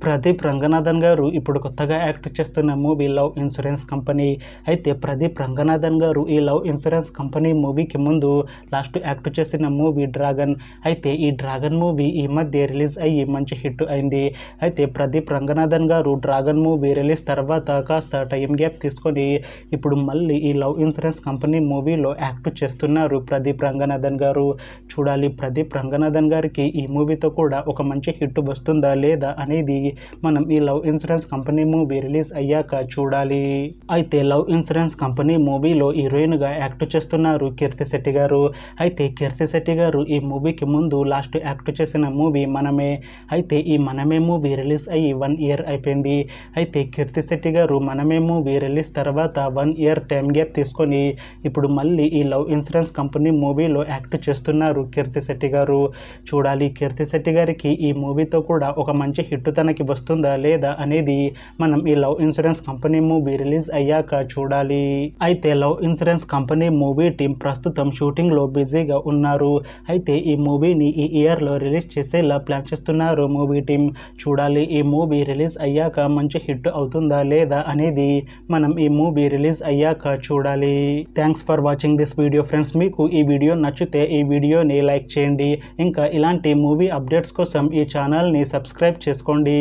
ప్రదీప్ రంగనాథన్ గారు ఇప్పుడు కొత్తగా యాక్ట్ చేస్తున్న మూవీ లవ్ ఇన్సూరెన్స్ కంపెనీ. అయితే ప్రదీప్ రంగనాథన్ గారు ఈ లవ్ ఇన్సూరెన్స్ కంపెనీ మూవీకి ముందు లాస్ట్ యాక్ట్ చేసిన మూవీ డ్రాగన్. అయితే ఈ డ్రాగన్ మూవీ ఈ మధ్య రిలీజ్ అయ్యి మంచి హిట్ అయింది. అయితే ప్రదీప్ రంగనాథన్ గారు డ్రాగన్ మూవీ రిలీజ్ తర్వాత కాస్త టైం గ్యాప్ తీసుకొని ఇప్పుడు మళ్ళీ ఈ లవ్ ఇన్సూరెన్స్ కంపెనీ మూవీలో యాక్ట్ చేస్తున్నారు ప్రదీప్ రంగనాథన్ గారు. చూడాలి ప్రదీప్ రంగనాథన్ గారికి ఈ మూవీతో కూడా ఒక మంచి హిట్ వస్తుందా లేదా అనేది మనం ఈ love insurance company movie release అయ్యాక చూడాలి. అయితే లవ్ ఇన్సూరెన్స్ కంపెనీ మూవీలో హీరోయిన్ గా యాక్ట్ చేస్తున్నారు కీర్తి శెట్టి గారు. అయితే కీర్తి శెట్టి గారు ఈ మూవీకి ముందు లాస్ట్ యాక్ట్ చేసిన మూవీ మనమే. అయితే ఈ మనమే మూవీ రిలీజ్ అయ్యి 1 year అయిపోయింది. అయితే కీర్తి శెట్టి గారు మనమే మూవీ రిలీజ్ తర్వాత 1 year టైం గ్యాప్ తీసుకొని ఇప్పుడు మళ్ళీ ఈ లవ్ ఇన్సూరెన్స్ కంపెనీ మూవీలో యాక్ట్ చేస్తున్నారు కీర్తి శెట్టి గారు. చూడాలి కీర్తి శెట్టి గారికి ఈ మూవీతో కూడా ఒక మంచి హిట్ తనకి వస్తుందా లేదా అనేది మనం ఈ love insurance company movie release అయ్యాక చూడాలి. అయితే love insurance company movie team ప్రస్తుతం షూటింగ్ లో బిజీగా ఉన్నారు. అయితే ఈ మూవీని ఈ ఇయర్ లో రిలీజ్ చేసేలా ప్లాన్ చేస్తున్నారు మూవీ టీం. చూడాలి ఈ మూవీ రిలీజ్ అయ్యాక మంచి హిట్ అవుతుందా లేదా అనేది మనం ఈ మూవీ రిలీజ్ అయ్యాక చూడాలి. Thanks for watching this video friends. మీకు ఈ వీడియో నచ్చితే ఈ వీడియోని లైక్ చేయండి. ఇంకా ఇలాంటి మూవీ అప్డేట్స్ కోసం ఈ ఛానల్ని సబ్స్క్రైబ్ చేసుకోండి.